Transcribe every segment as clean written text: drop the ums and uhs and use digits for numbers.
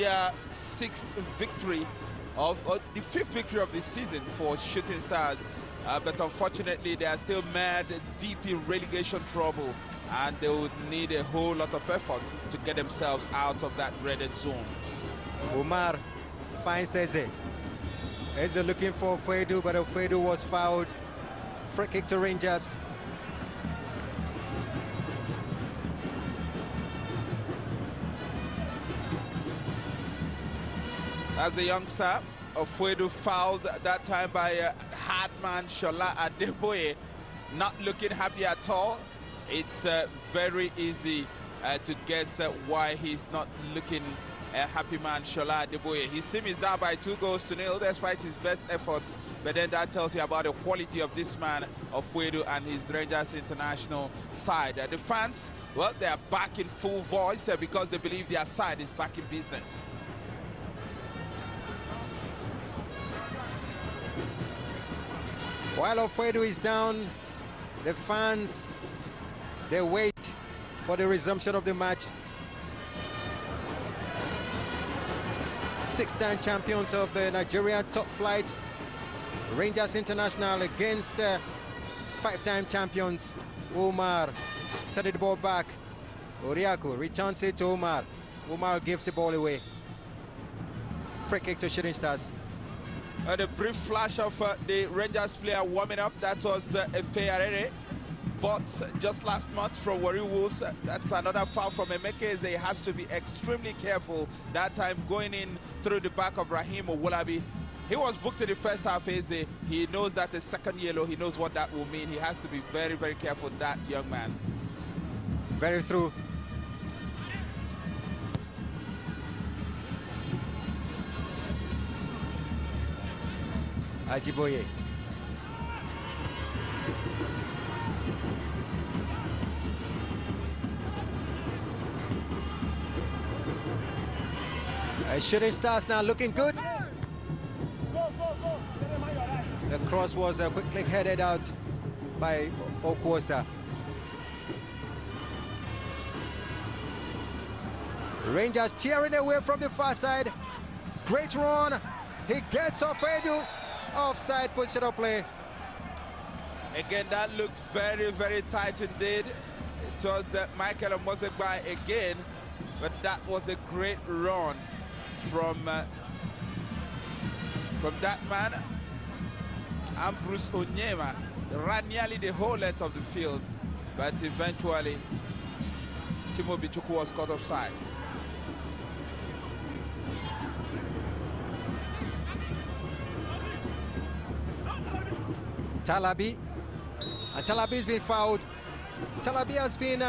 their sixth victory or the fifth victory of the season for Shooting Stars. But unfortunately, they are still mad deep in relegation trouble, and they would need a whole lot of effort to get themselves out of that dreaded zone. Umar finds Eze. Eze looking for Fedu, but Fedu was fouled. Free kick to Rangers. As the youngster, Fedu fouled that time by hardman Shola Adeboye, not looking happy at all. It's very easy to guess why he's not looking a happy man, Shola Adeboye. His team is down by 2-0 despite his best efforts, but then that tells you about the quality of this man, of Fedu, and his Rangers international side. The fans, well, they are back in full voice because they believe their side is back in business. While Fedu is down, the fans, they wait for the resumption of the match. Six-time champions of the Nigerian top flight, Rangers International, against five-time champions Omar. Set the ball back. Oriako returns it to Omar. Omar gives the ball away. Free kick to Shooting Stars. The brief flash of the Rangers player warming up, that was Efearere. But just last month from Warri Wolves, that's another foul from Emeka. He has to be extremely careful. That time going in through the back of Rahim Owolabi. He was booked in the first half. Eze. He knows that a second yellow, he knows what that will mean. He has to be very, very careful, that young man. Very true. Ajiboye. Shooting Stars now looking good. The cross was quickly headed out by Okwosa. Rangers tearing away from the far side. Great run. He gets off Edu. Offside position of play. Again, that looked very, very tight indeed. It was Michael Omozegba again, but that was a great run from that man, Ambrose Onyema. Ran nearly the whole length of the field, but eventually Timo Bichuku was caught offside. Talabi, and Talabi has been fouled. Talabi has been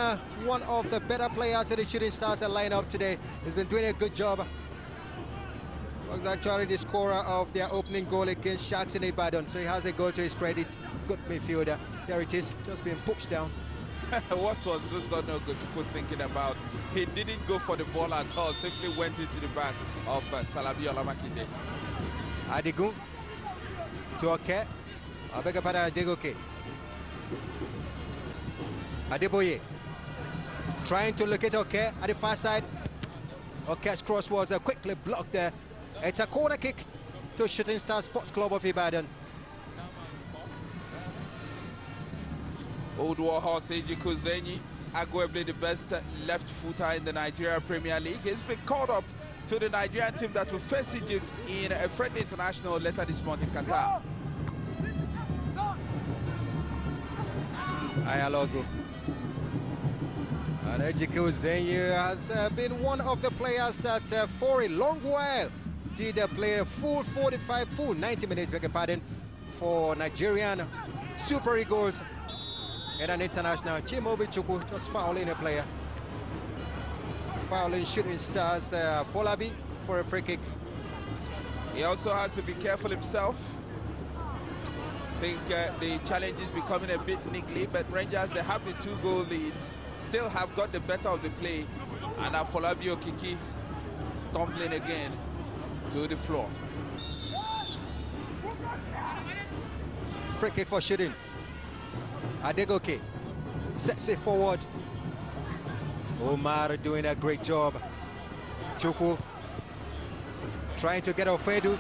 one of the better players in the Shooting Stars lineup today. He's been doing a good job. Was actually the scorer of their opening goal against Sharks in Ibadan, so he has a goal to his credit. Good midfielder. There it is, just being pushed down. What was this Onogochukwu thinking about? He didn't go for the ball at all, simply went into the back of Talabi Olamakinde. Adigun to Oke. I beg your pardon, Adegoke. Adeboye trying to look at Oke at the far side. Oke's cross was quickly blocked there. It's a corner kick to Shooting Stars Sports Club of Ibadan. Old Warhorse Ejiku Zenyi, arguably the best left footer in the Nigeria Premier League. He's been called up to the Nigerian team that will face Egypt in a friendly international later this month in Qatar. Ayalogo. And Ejiku Zenyi has been one of the players that for a long while did play a full 90 minutes, beg your pardon, for Nigerian Super Eagles in an international. Chimobi Chukwu just fouling a player. Fouling Shooting Stars Folabi for a free kick. He also has to be careful himself. I think the challenge is becoming a bit niggly, but Rangers, they have the 2-goal lead, still have got the better of the play, and Afolabi Okiki tumbling again to the floor. Free kick for Shooting. Adegoke sets it forward. Omar doing a great job. Chukwu Trying to get Ofedu.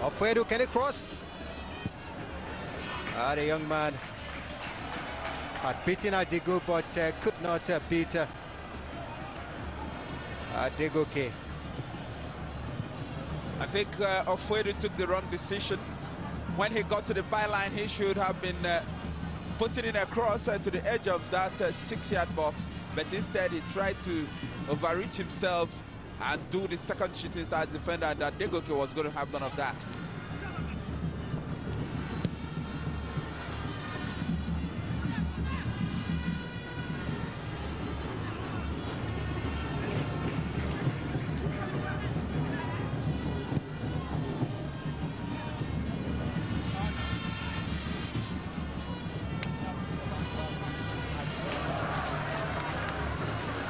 Ofedu, can he cross? The young man had beaten Adigo, but could not beat Adegoke. I think Ofedu took the wrong decision. When he got to the byline, he should have been putting it across to the edge of that 6-yard box, but instead he tried to overreach himself and do the second shooting star defender, and Adegoke was going to have none of that.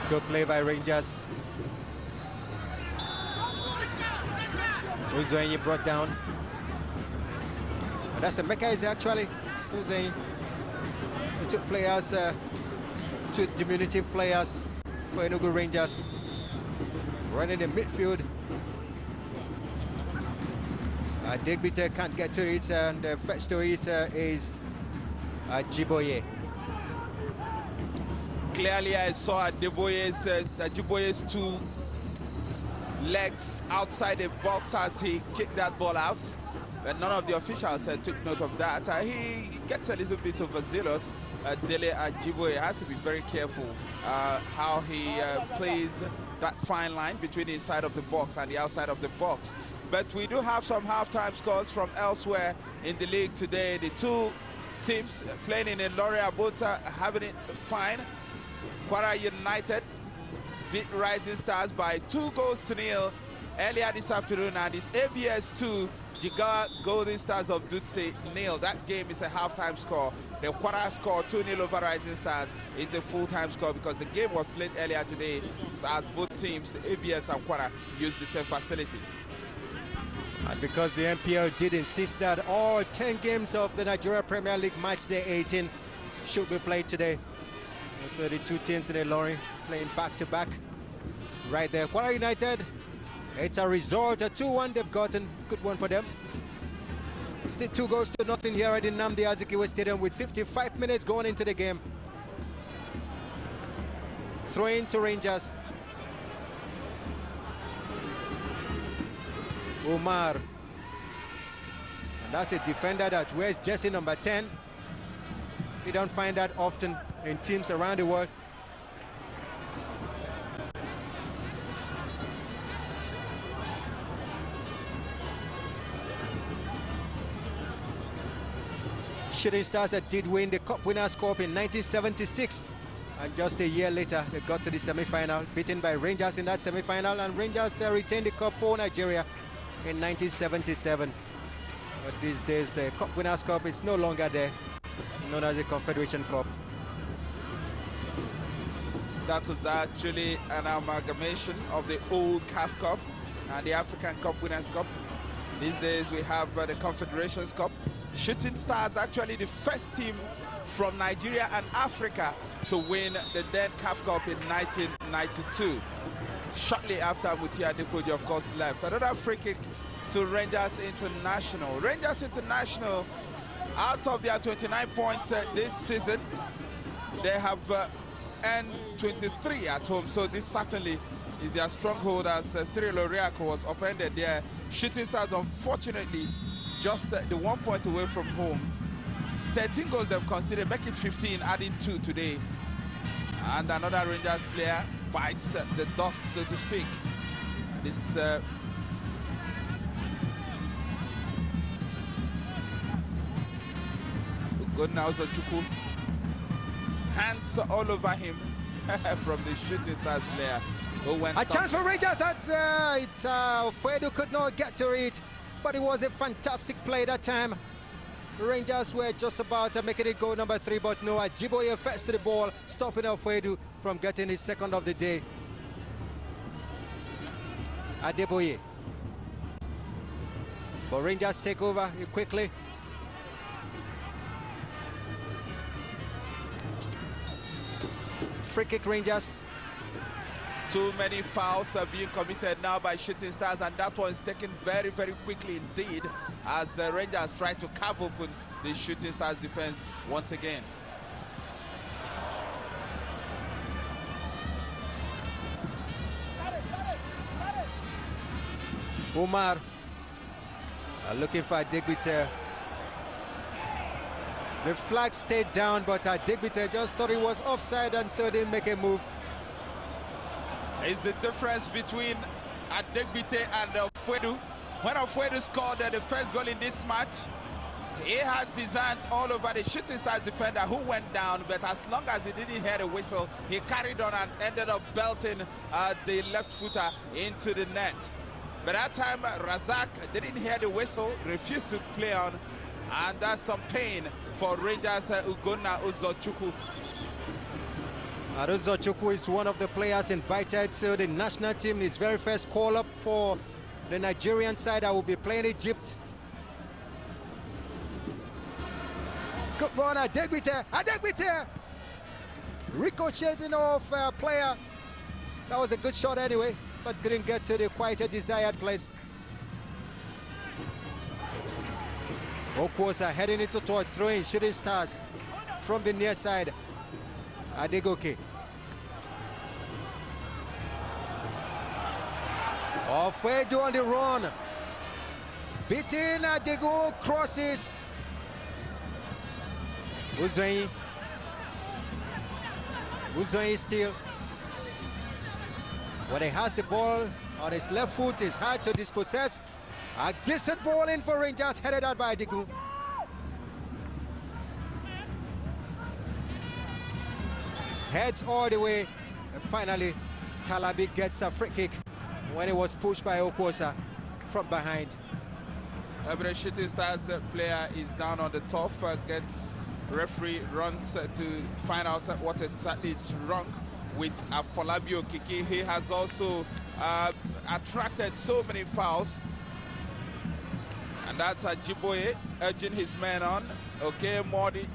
Good play by Rangers. Uzoenyi brought down. And that's a mechanism actually. Uzoenyi. He took players, two diminutive players for ENUGU Rangers. Running in midfield. Digbite can't get to it, and the fetch to it is Jiboye. Clearly I saw Jiboye's two legs outside the box as he kicked that ball out, but none of the officials took note of that. He gets a little bit overzealous. Dele Ajiboye has to be very careful how he plays that fine line between the inside of the box and the outside of the box. But we do have some halftime scores from elsewhere in the league today. The two teams playing in Ilori Abota having it fine. Kwara United beat Rising Stars by 2-0 earlier this afternoon, and it's ABS 2, Jigawa Golden Stars of Dutse 0. That game is a halftime score. The Kwara score 2-0 over Rising Stars. It's a full-time score because the game was played earlier today as both teams, ABS and Kwara, used the same facility. And because the MPL did insist that all 10 games of the Nigeria Premier League match day 18 should be played today. So the two teams in the lorry playing back-to-back right there. Kwara United, it's a result, a 2-1 they've gotten. Good one for them. Still 2-0 here at the Nnamdi Azikiwe Stadium with 55 minutes going into the game. Throw-in to Rangers. Omar. And that's a defender that wears jersey number 10. You don't find that often in teams around the world. Shooting Stars did win the Cup Winners' Cup in 1976, and just a year later they got to the semi-final, beaten by Rangers in that semi-final, and Rangers retained the Cup for Nigeria in 1977. But these days the Cup Winners' Cup is no longer there, known as the Confederation Cup. That was actually an amalgamation of the old CAF Cup and the African Cup Winners' Cup. These days we have the Confederations Cup. Shooting Stars actually the first team from Nigeria and Africa to win the then CAF Cup in 1992. Shortly after Mutia Adepoju, of course, left. Another free kick to Rangers International. Rangers International, out of their 29 points this season, they have earned 23 at home, so this certainly is their stronghold, as Cyril Oriako was upended there. Shooting Stars, unfortunately, just the 1 point away from home. 13 goals they've conceded, make it 15, adding 2 today. And another Rangers player bites the dust, so to speak. This Ugonauzo Chukwu, hands all over him from the Shooting Stars player who went a chance for Rangers. Fuedu could not get to it, but it was a fantastic play that time. Rangers were just about making it goal number 3, but no, Ajiboye first to the ball, stopping Fuedu from getting his second of the day. Adeboye. But Rangers take over quickly. Free kick Rangers. Too many fouls are being committed now by Shooting Stars, and that one is taken very, very quickly indeed as the Rangers try to carve open the Shooting Stars defense once again. Umar looking for Adegbite. The flag stayed down, but Adegbite just thought it was offside and so didn't make a move. Is the difference between Adegbite and Ofwedu. When Ofwedu scored the first goal in this match, he had his hands all over the Shooting Stars defender who went down, but as long as he didn't hear the whistle, he carried on and ended up belting the left footer into the net. But that time, Razak didn't hear the whistle, refused to play on, and that's some pain for Rangers Ugonna Uzochukwu. Uzochukwu is one of the players invited to the national team. His very first call-up for the Nigerian side that will be playing Egypt. Good run, Adegbite! Adegbite! Ricocheting off a player. That was a good shot anyway, but didn't get to the quite a desired place. Okwosa heading into toward throwing Shooting Stars from the near side. Adegoke. Ofwedu on the run. Beating Adego, crosses. Uzoyi still. When he has the ball on his left foot, it's hard to dispossess. A decent ball in for Rangers, headed out by Adego. Heads all the way, and finally Talabi gets a free kick when it was pushed by Okwosa from behind. The Shooting Stars player is down on the turf, gets referee runs to find out what exactly is wrong with Afolabi Okiki. He has also attracted so many fouls, and that's Ajiboye urging his men on. Okay, Mordi.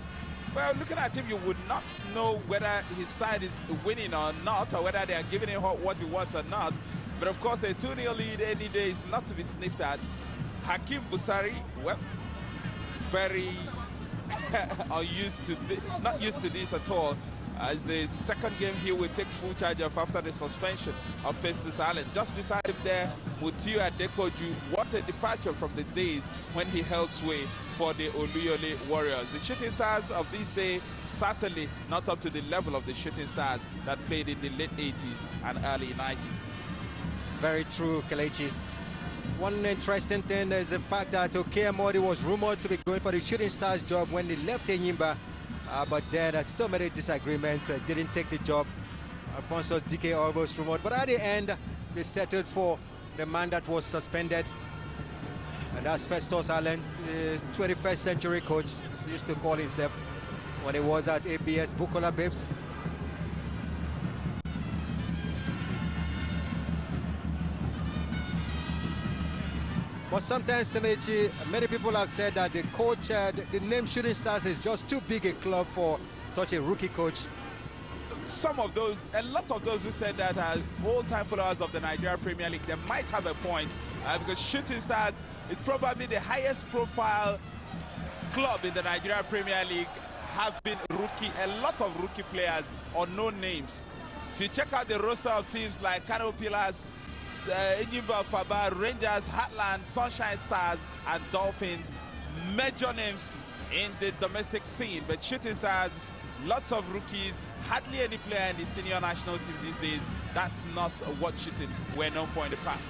Well, looking at him, you would not know whether his side is winning or not, or whether they are giving him what he wants or not. But of course, a 2-0 lead any day is not to be sniffed at. Hakim Busari, well, very unused to this, not used to this at all. As the second game he will take full charge of after the suspension of Festus Allen. Just beside him there, Mutiu Adekoju. What a departure from the days when he held sway for the Oluyole Warriors. The Shooting Stars of this day certainly not up to the level of the Shooting Stars that played in the late 80s and early 90s. Very true, Kelechi. One interesting thing is the fact that Modi was rumored to be going for the Shooting Stars job when he left Enyimba, but then so many disagreements, didn't take the job. Alphonsus Dike almost rumored, but at the end they settled for the man that was suspended, and that's Festus Allen, the 21st century coach, he used to call himself when he was at ABS Bukola Babes. But sometimes, Kelechi, many people have said that the coach, the name Shooting Stars is just too big a club for such a rookie coach. Some of those, a lot of those who said that are old-time followers of the Nigeria Premier League, they might have a point, because Shooting Stars is probably the highest profile club in the Nigeria Premier League, have been rookie, a lot of rookie players, unknown names. If you check out the roster of teams like Kano Pillars, Enyimba Faba, Rangers, Heartland, Sunshine Stars and Dolphins, major names in the domestic scene. But Shooting Stars, lots of rookies, hardly any player in the senior national team these days. That's not what Shooting were known for in the past.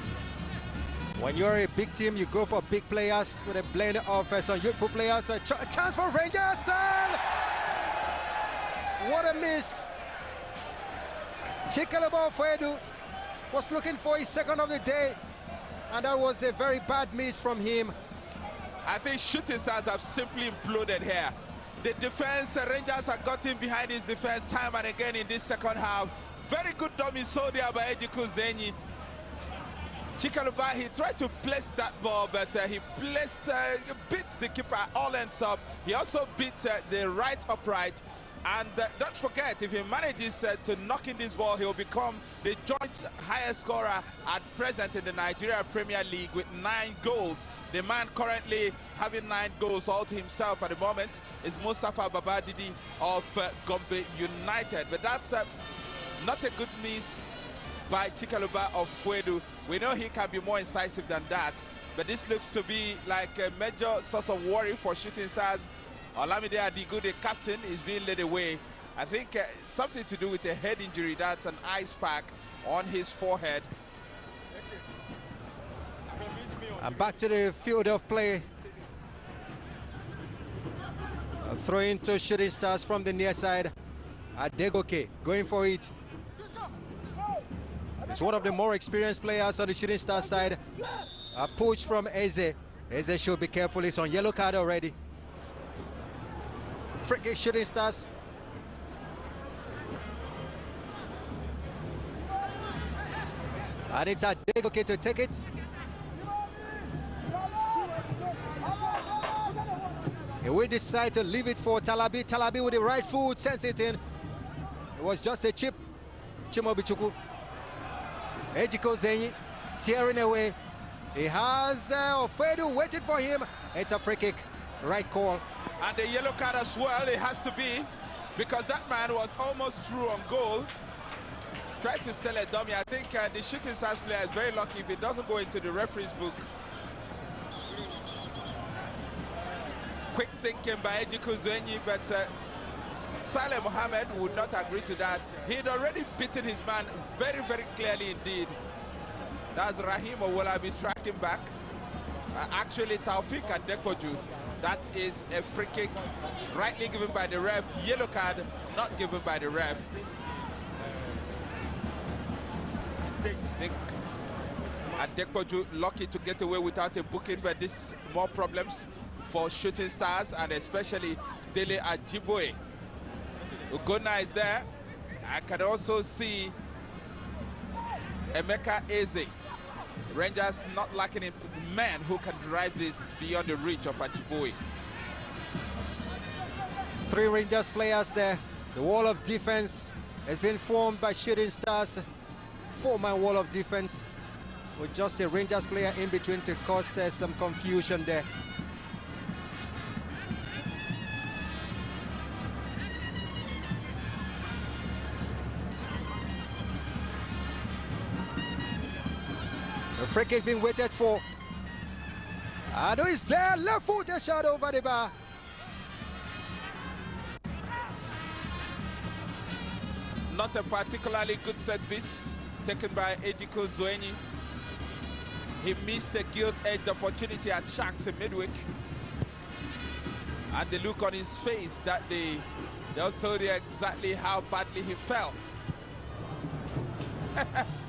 When you're a big team, you go for big players with a blend of some youthful players. A chance for Rangers, and what a miss. Chikalabo Fedu was looking for his second of the day, and that was a very bad miss from him. I think Shooting Stars have simply imploded here. The defense, Rangers have gotten behind his defense time and again in this second half. Very good dummy sold there by Ejiku Zenyi. Chikaluba, he tried to place that ball, but he beat the keeper all ends up. He also beat the right upright, And don't forget, if he manages to knock in this ball, he'll become the joint highest scorer at present in the Nigeria Premier League with 9 goals. The man currently having 9 goals all to himself at the moment is Mustafa Babadidi of Gombe United. But that's not a good miss by Chikaluba of Fuedu. We know he can be more incisive than that, but this looks to be like a major source of worry for Shooting Stars. Olamide Adigun, the captain, is being led away. I think something to do with a head injury. That's an ice pack on his forehead. And back to the field of play. A throw into Shooting Stars from the near side. Adegoke going for it. It's one of the more experienced players on the Shooting Stars side. A push from Eze. Eze should be careful. He's on yellow card already. Free kick, Shooting Stars. And it's Adegoke to take it. He will decide to leave it for Talabi. Talabi with the right foot sends it in. It was just a chip. Chimobi Chukwu. Ejiko Zenyi tearing away. He has Ofedu waiting for him. It's a free kick. Right call. And the yellow card as well, it has to be, because that man was almost through on goal. Tried to sell a dummy. I think the Shooting Stars player is very lucky if it doesn't go into the referee's book. Quick thinking by Ejiko Zenyi, but Saleh Mohammed would not agree to that. He had already beaten his man very, very clearly indeed. That's Rahim Owolabi tracking back. Actually, Taufik Adekoju. That is a free kick rightly given by the ref. Yellow card not given by the ref. I think Adekoju lucky to get away without a booking, but this more problems for Shooting Stars and especially Dele Ajiboye. Ugonna is there. I can also see Emeka Eze. Rangers not lacking in men who can drive this beyond the reach of Ajiboye. 3 Rangers players there. The wall of defense has been formed by Shooting Stars. 4-man wall of defense with just a Rangers player in between to cause some confusion there. The free kick being waited for. Ado is there, left foot, a shot over the bar. Not a particularly good set piece taken by Ejiko Zenyi. He missed a gilt-edged opportunity at Sharks in midweek. And the look on his face that day just told you exactly how badly he felt.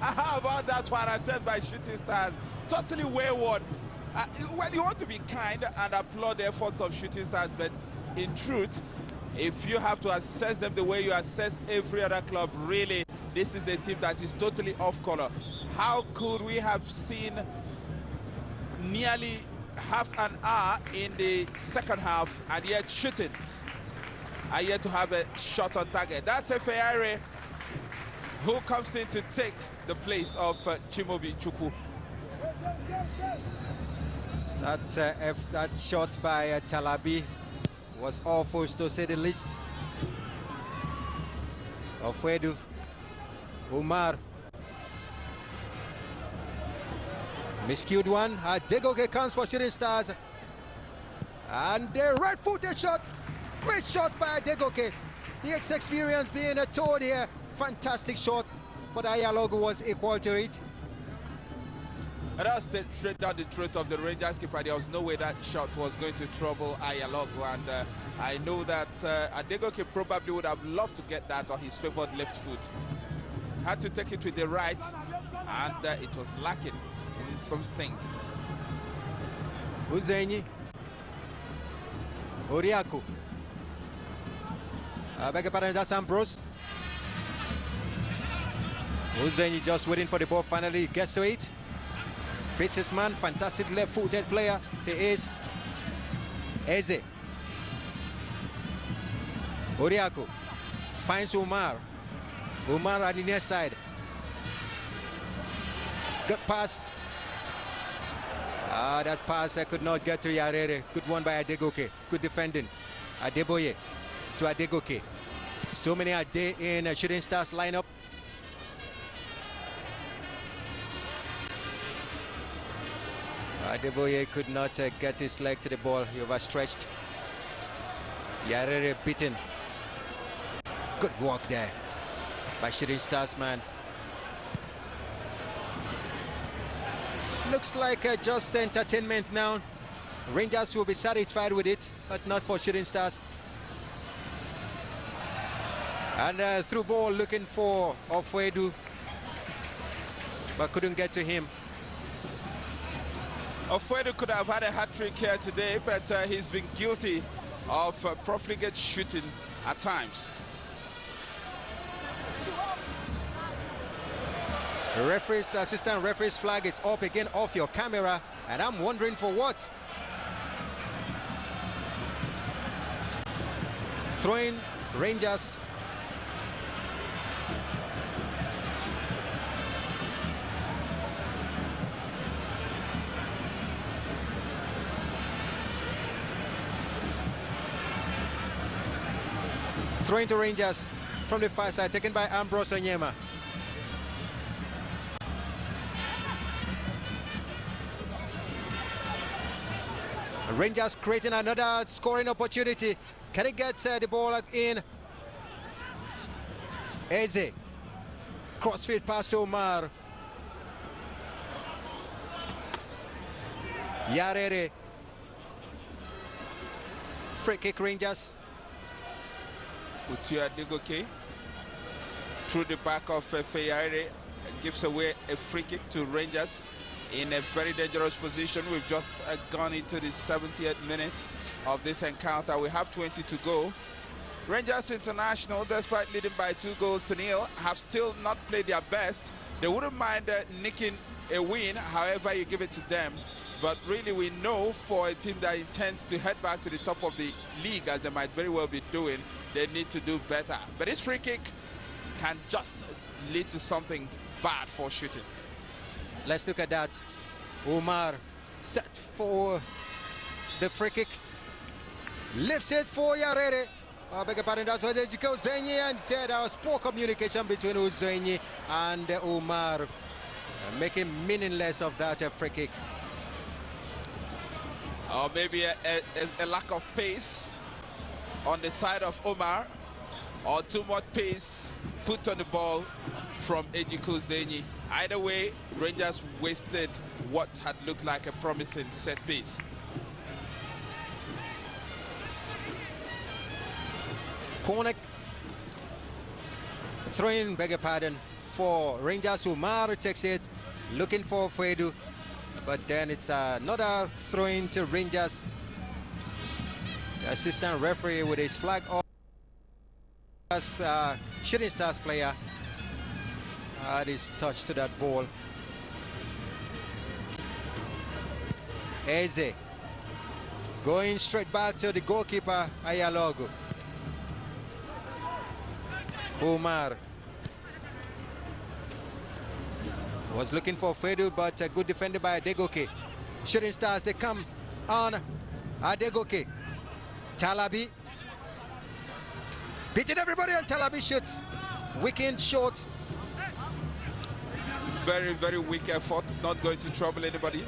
How about that one attempt by Shooting Stars? Totally wayward. Well, you want to be kind and applaud the efforts of Shooting Stars, but in truth, if you have to assess them the way you assess every other club, really, this is a team that is totally off color. How could we have seen nearly half an hour in the second half and yet Shooting are yet to have a shot on target? That's a Ferrari who comes in to take the place of Chimobi Chukwu. That shot by Talabi was awful, to say the least. Ofedu, Umar, miscued one. Adegoke comes for Shooting Stars, and the right-footed shot. Great shot by Adegoke. The experience being told here. Fantastic shot, but Ayalogu was equal to it. And that's straight down the throat of the Rangers keeper. There was no way that shot was going to trouble Ayalogu, and I know that Adegoke probably would have loved to get that on his favored left foot. Had to take it with the right, and it was lacking in some sting. Uzenyi, Oriaku. I beg your pardon, that's Ambrose. Uzenyi just waiting for the ball, finally gets to it. Beats his man, fantastic left-footed player. He is Eze. Oriaku. Finds Umar. Umar on the near side. Good pass. That pass could not get to Yarere. Good one by Adegoke. Good defending. Adeboye to Adegoke. So many are there in Shooting Stars lineup. Adeboye could not get his leg to the ball. He overstretched. Yarere beaten. Good work there by Shooting Stars man. Looks like just entertainment now. Rangers will be satisfied with it, but not for Shooting Stars. And through ball looking for Ofwedu, but couldn't get to him. Ofwedu could have had a hat-trick here today, but he's been guilty of profligate shooting at times. The assistant referee's flag is up again off your camera, and I'm wondering for what. Throwing Rangers. Throwing to Rangers from the far side, taken by Ambrose Onyema. Rangers creating another scoring opportunity. Can he get the ball in? Eze. Crossfield pass to Omar. Yarere. Free kick Rangers. Utia Degoke through the back of Yarere gives away a free kick to Rangers in a very dangerous position. We've just gone into the 70th minute of this encounter. We have 20 to go. Rangers International, despite leading by 2-0, have still not played their best. They wouldn't mind nicking a win, however you give it to them. But really we know for a team that intends to head back to the top of the league, as they might very well be doing, they need to do better. But this free kick can just lead to something bad for shooting. Let's look at that. Umar set for the free kick. Lifts it for Yarere. I beg your pardon, that's where they go Zenyi, and there was poor communication between Zenyi and Umar, making meaningless of that free kick. Or maybe a lack of pace on the side of Omar, or too much pace put on the ball from Ejiko Zenyi. Either way, Rangers wasted what had looked like a promising set piece. Corner throwing, beg your pardon, for Rangers. Umar takes it, looking for Fedu, but then it's another throwing to Rangers. The assistant referee with his flag off as Shooting Stars player had his touch to that ball. Eze going straight back to the goalkeeper Ayalogo. Umar was looking for Fedu, but a good defender by Adegoke. Shooting Stars, they come on Adegoke. Talabi beating everybody, and Talabi shoots. Weekend short. Very, very weak effort, not going to trouble anybody.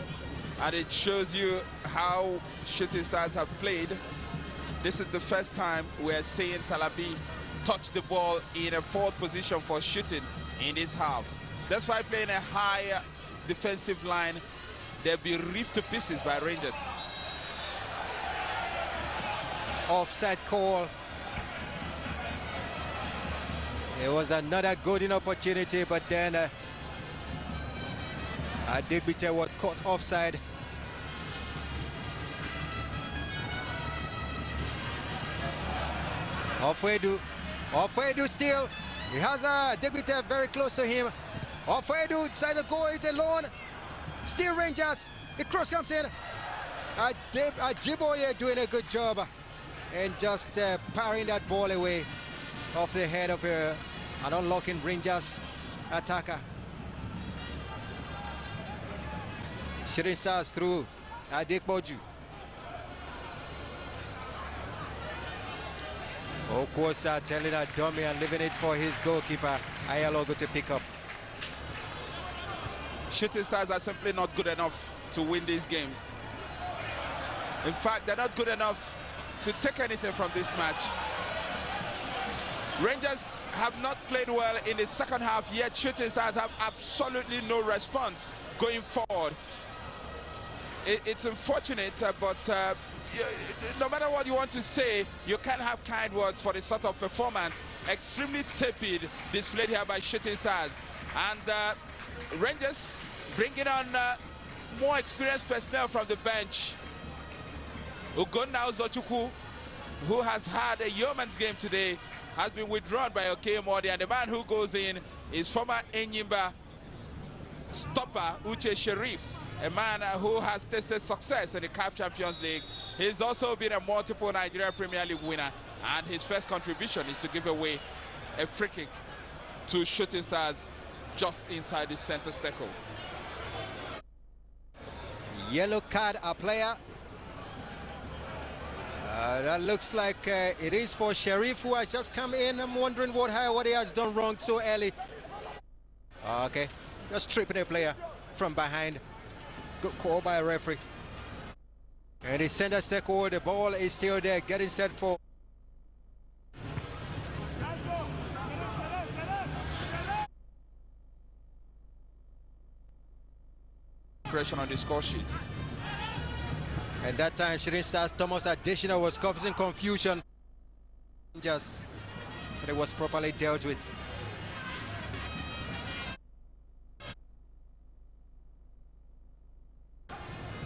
And it shows you how Shooting Stars have played. This is the first time we're seeing Talabi touch the ball in a forward position for shooting in this half. That's why playing a high defensive line, they'll be ripped to pieces by Rangers. Offside call. It was another golden opportunity, but then Adigbite was caught offside. Ofwedu still. He has Adigbite very close to him. Ofwedu inside the goal, it's alone. Still Rangers. The cross comes in. Jiboye doing a good job and just parrying that ball away. off the head of an unlocking Rangers attacker. Shooting Stars through Adekboju. Okwosa telling a dummy and leaving it for his goalkeeper Ayalogo to pick up. Shooting Stars are simply not good enough to win this game. In fact, they're not good enough to take anything from this match. Rangers have not played well in the second half, yet Shooting Stars have absolutely no response going forward. It's unfortunate, but no matter what you want to say, you can't have kind words for the sort of performance, extremely tepid, displayed here by Shooting Stars. And Rangers bringing on more experienced personnel from the bench. Ugonna Uzochukwu, who has had a yeoman's game today, has been withdrawn by Okemodi, and the man who goes in is former Enyimba stopper Uche Sherif, a man who has tasted success in the CAF Champions League. He's also been a multiple Nigeria Premier League winner, and his first contribution is to give away a free kick to Shooting Stars just inside the center circle. Yellow card a player. That looks like it is for Sherif, who has just come in. I'm wondering what he has done wrong so early. Okay, just tripping a player from behind. Good call by a referee. And the center circle, the ball is still there, getting set for. Pressure on the score sheet. And that time, Shooting Stars Thomas Additional was causing confusion. But it was properly dealt with.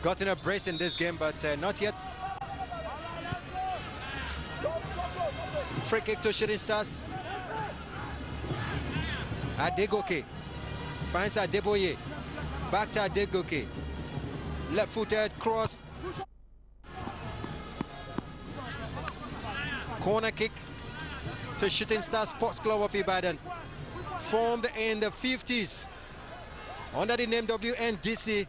Gotten a brace in this game, but not yet. Free kick to Shooting Stars. Adegoke finds Adeboye. Back to Adegoke. Left-footed cross. Corner kick to Shooting Stars Sports Club of Ibadan. Formed in the 50s under the name WNDC.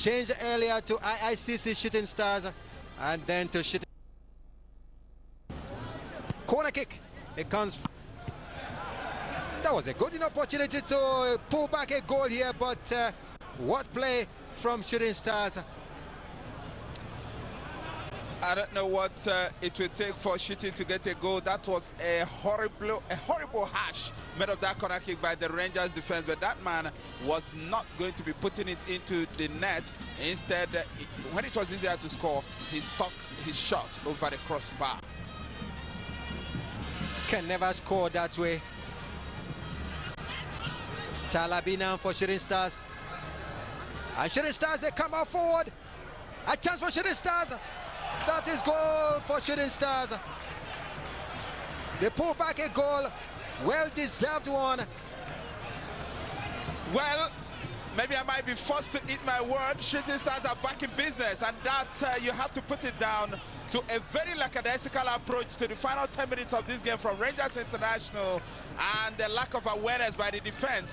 Changed earlier to IICC Shooting Stars, and then to Shooting. Corner kick. It comes. That was a good opportunity to pull back a goal here, but what play from Shooting Stars. I don't know what it will take for Shooting to get a goal. That was a horrible hash made of that corner kick by the Rangers defense, but that man was not going to be putting it into the net. Instead, when it was easier to score, he stuck his shot over the crossbar. Can never score that way. Talabi now for Shooting Stars. And Shooting Stars, they come out forward. A chance for Shooting Stars. That is goal for Shooting Stars. They pull back a goal. Well-deserved one. Well, maybe I might be forced to eat my word. Shooting Stars are back in business, and that you have to put it down to a very lackadaisical approach to the final 10 minutes of this game from Rangers International, and the lack of awareness by the defense.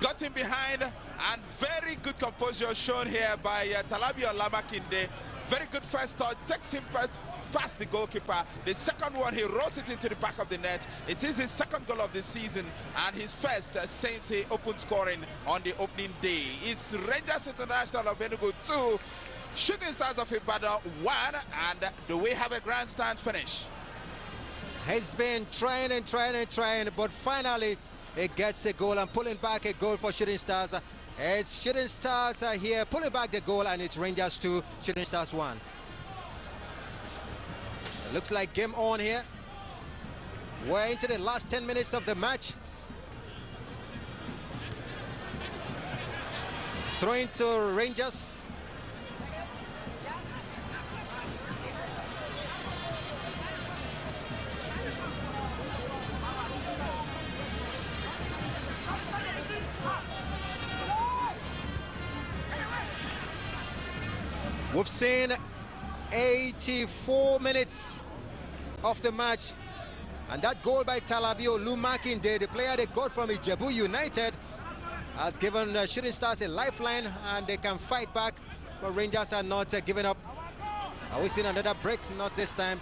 Got him behind, and very good composure shown here by Talabi Olamakinde. Very good first touch, takes him past the goalkeeper. The second one, he rolls it into the back of the net. It is his second goal of the season, and his first since he opened scoring on the opening day. It's Rangers International of ENUGU 2, Shooting Stars of Ibadan 1, and do we have a grandstand finish? He's been trying and trying and trying, but finally it gets a goal, and pulling back a goal for Shooting Stars. It's Shooting Stars here pulling back the goal, and it's Rangers 2, Shooting Stars 1. It looks like game on here. We're into the last 10 minutes of the match. Throwing to Rangers. We've seen 84 minutes of the match. And that goal by Talabio Lumakinde, the player they got from Ijebu United, has given Shooting Stars a lifeline, and they can fight back. But Rangers are not giving up. Are we seeing another break? Not this time.